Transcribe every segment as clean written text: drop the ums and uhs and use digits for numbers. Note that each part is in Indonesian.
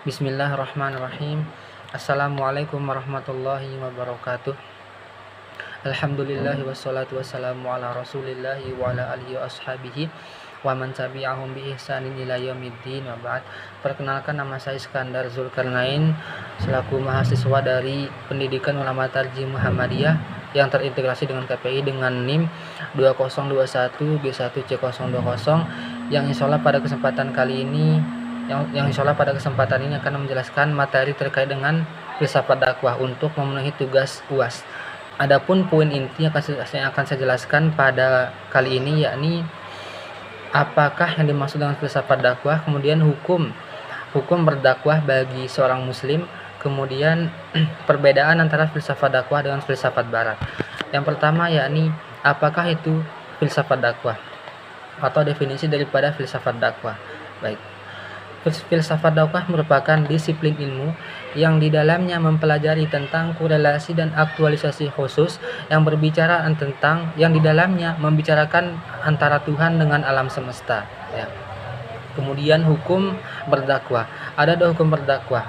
Bismillahirrahmanirrahim. Assalamualaikum warahmatullahi wabarakatuh. Alhamdulillahi wassalatu wassalamu ala rasulillahi wa ala alihi wa ashabihi wa man tabi'ahum bi ihsanin ila yaumiddin wa ba'd. Perkenalkan, nama saya Iskandar Zulkarnain selaku mahasiswa dari Pendidikan Ulama Tarjih Muhammadiyah yang terintegrasi dengan KPI dengan NIM 2021G1C020 yang insyaallah pada kesempatan ini akan menjelaskan materi terkait dengan filsafat dakwah untuk memenuhi tugas UAS. Adapun poin inti yang akan saya jelaskan pada kali ini yakni apakah yang dimaksud dengan filsafat dakwah, kemudian hukum berdakwah bagi seorang muslim, kemudian perbedaan antara filsafat dakwah dengan filsafat barat. Yang pertama yakni apakah itu filsafat dakwah atau definisi daripada filsafat dakwah. Baik. Filsafat dakwah merupakan disiplin ilmu yang di dalamnya mempelajari tentang korelasi dan aktualisasi khusus yang yang di dalamnya membicarakan antara Tuhan dengan alam semesta. Ya. Kemudian hukum berdakwah. Ada dua hukum berdakwah.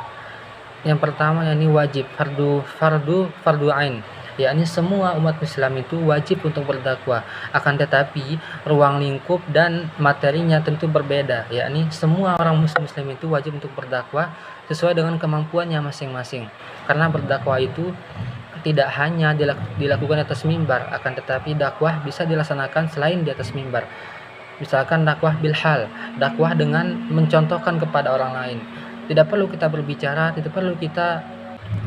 Yang pertama yakni wajib, fardu ain. Yakni semua umat Islam itu wajib untuk berdakwah. Akan tetapi ruang lingkup dan materinya tentu berbeda. Yakni semua orang muslim itu wajib untuk berdakwah sesuai dengan kemampuannya masing-masing. Karena berdakwah itu tidak hanya dilakukan di atas mimbar, akan tetapi dakwah bisa dilaksanakan selain di atas mimbar. Misalkan dakwah bilhal, dakwah dengan mencontohkan kepada orang lain. Tidak perlu kita berbicara, tidak perlu kita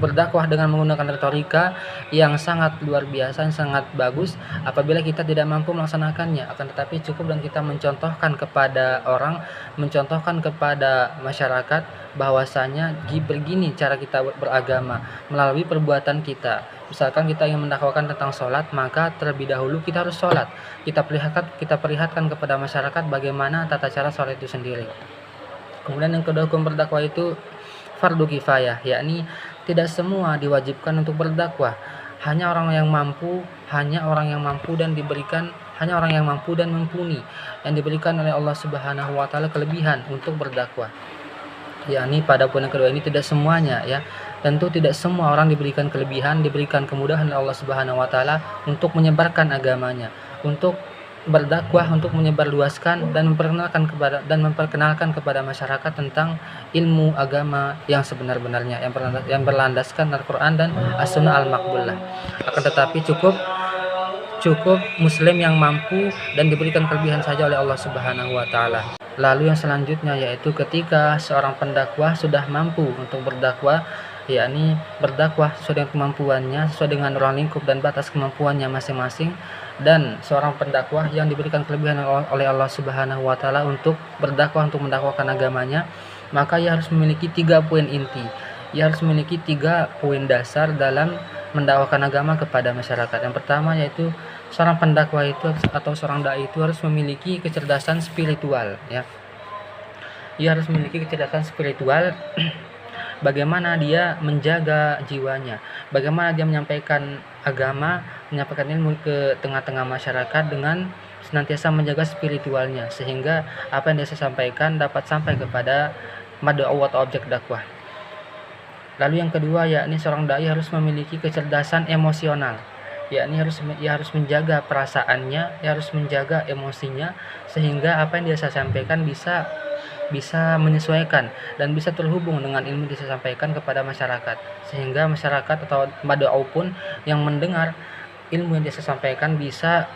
berdakwah dengan menggunakan retorika yang sangat luar biasa, yang sangat bagus apabila kita tidak mampu melaksanakannya. Akan tetapi cukup dan kita mencontohkan kepada orang, mencontohkan kepada masyarakat bahwasanya begini cara kita beragama melalui perbuatan kita. Misalkan kita ingin mendakwakan tentang sholat, maka terlebih dahulu kita harus sholat. Kita perlihatkan kepada masyarakat bagaimana tata cara sholat itu sendiri. Kemudian yang kedua, hukum berdakwah itu fardu kifayah, yakni tidak semua diwajibkan untuk berdakwah. Hanya orang yang mampu dan mumpuni yang diberikan oleh Allah Subhanahu wa taala kelebihan untuk berdakwah. Yakni pada poin yang kedua ini tidak semuanya, ya. Tentu tidak semua orang diberikan kemudahan oleh Allah Subhanahu wa taala untuk menyebarkan agamanya, untuk berdakwah, untuk menyebarluaskan dan memperkenalkan kepada masyarakat tentang ilmu agama yang sebenar-benarnya, yang berlandaskan Al-Qur'an dan As-Sunnah Al-Maqbulah. Akan tetapi cukup muslim yang mampu dan diberikan kelebihan saja oleh Allah Subhanahu wa taala. Lalu yang selanjutnya yaitu ketika seorang pendakwah sudah mampu untuk berdakwah, yakni berdakwah sesuai dengan kemampuannya, sesuai dengan ruang lingkup dan batas kemampuannya masing-masing, dan seorang pendakwah yang diberikan kelebihan oleh Allah Subhanahu wa taala untuk berdakwah, untuk mendakwakan agamanya, maka ia harus memiliki 3 poin inti. Ia harus memiliki 3 poin dasar dalam mendakwakan agama kepada masyarakat. Yang pertama yaitu seorang pendakwah itu atau seorang dai itu harus memiliki kecerdasan spiritual, ya. Ia harus memiliki kecerdasan spiritual bagaimana dia menjaga jiwanya, bagaimana dia menyampaikan agama, menyampaikan ilmu ke tengah-tengah masyarakat dengan senantiasa menjaga spiritualnya, sehingga apa yang dia sampaikan dapat sampai kepada mad'u atau objek dakwah. Lalu yang kedua yakni seorang dai harus memiliki kecerdasan emosional, yakni ia harus menjaga perasaannya, ia harus menjaga emosinya, sehingga apa yang dia sampaikan bisa menyesuaikan dan bisa terhubung dengan ilmu yang disampaikan kepada masyarakat, sehingga masyarakat atau mad'u pun yang mendengar ilmu yang dia sampaikan bisa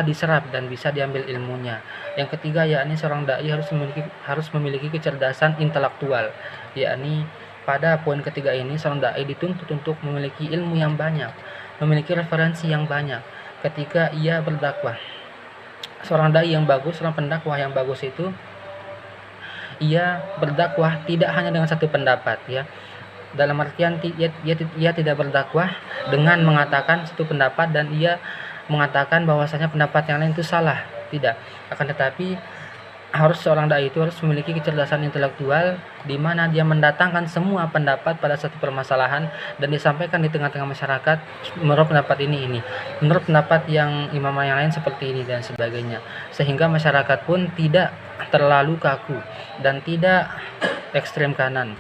diserap dan bisa diambil ilmunya. Yang ketiga yakni seorang dai harus memiliki kecerdasan intelektual, yakni pada poin ketiga ini seorang dai dituntut untuk memiliki ilmu yang banyak, memiliki referensi yang banyak ketika ia berdakwah. Seorang dai yang bagus, seorang pendakwah yang bagus itu ia berdakwah tidak hanya dengan satu pendapat, ya. Dalam artian ia tidak berdakwah dengan mengatakan satu pendapat dan ia mengatakan bahwasanya pendapat yang lain itu salah, tidak. Akan tetapi seorang dai itu harus memiliki kecerdasan intelektual di mana dia mendatangkan semua pendapat pada satu permasalahan dan disampaikan di tengah-tengah masyarakat menurut pendapat ini, menurut pendapat yang imam yang lain seperti ini dan sebagainya, sehingga masyarakat pun tidak terlalu kaku dan tidak ekstrem kanan.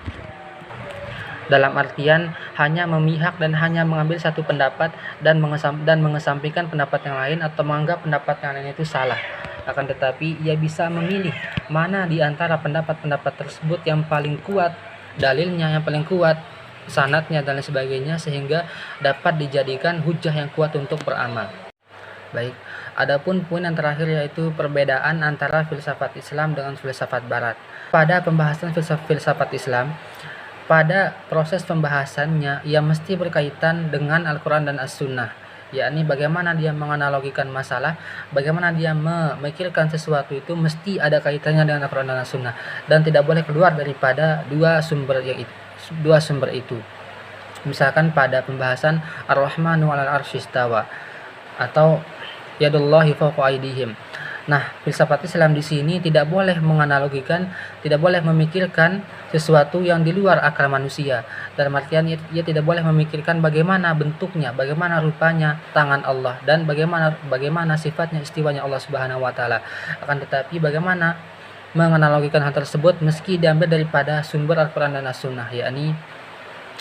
dalam artian hanya memihak dan hanya mengambil satu pendapat dan mengesampingkan pendapat yang lain atau menganggap pendapat yang lain itu salah. Akan tetapi ia bisa memilih mana di antara pendapat-pendapat tersebut yang paling kuat dalilnya, yang paling kuat sanadnya dan lain sebagainya, sehingga dapat dijadikan hujah yang kuat untuk beramal. Baik, adapun poin yang terakhir yaitu perbedaan antara filsafat Islam dengan filsafat Barat. Pada pembahasan filsafat Islam, pada proses pembahasannya ia mesti berkaitan dengan Al-Quran dan As-Sunnah, yakni bagaimana dia menganalogikan masalah, bagaimana dia memikirkan sesuatu itu mesti ada kaitannya dengan Al-Quran dan As-Sunnah, dan tidak boleh keluar daripada dua sumber itu. Misalkan pada pembahasan Ar-Rahmanu 'alal 'arsy istawa atau yadullahi fawqa aydihim. Nah, filsafat Islam di sini tidak boleh menganalogikan, tidak boleh memikirkan sesuatu yang di luar akal manusia. Dalam artian ia tidak boleh memikirkan bagaimana bentuknya, bagaimana rupanya tangan Allah, dan bagaimana sifatnya istiwanya Allah Subhanahu wa taala. Akan tetapi bagaimana menganalogikan hal tersebut meski diambil daripada sumber Al-Qur'an dan As-Sunnah, yakni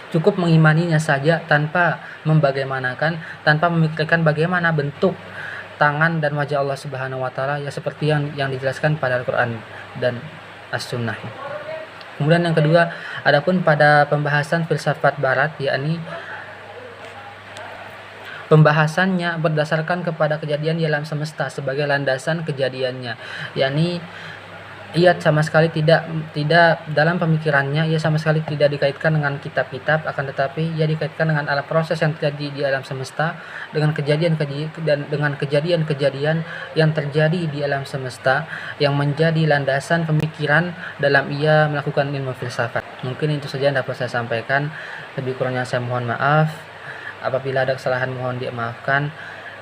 cukup mengimaninya saja tanpa membagaimanakan, tanpa memikirkan bagaimana bentuk tangan dan wajah Allah Subhanahu wa taala, ya seperti yang dijelaskan pada Al-Qur'an dan As-Sunnah. Kemudian yang kedua, adapun pada pembahasan filsafat Barat, yakni pembahasannya berdasarkan kepada kejadian di alam semesta sebagai landasan kejadiannya, yakni ia sama sekali tidak dalam pemikirannya, ia sama sekali tidak dikaitkan dengan kitab-kitab, akan tetapi ia dikaitkan dengan alam proses yang terjadi di alam semesta, dengan kejadian-kejadian yang terjadi di alam semesta yang menjadi landasan pemikiran dalam ia melakukan ilmu filsafat. Mungkin itu saja yang dapat saya sampaikan. Lebih kurangnya saya mohon maaf. Apabila ada kesalahan mohon dimaafkan.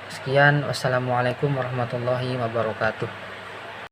Sekian, wassalamualaikum warahmatullahi wabarakatuh.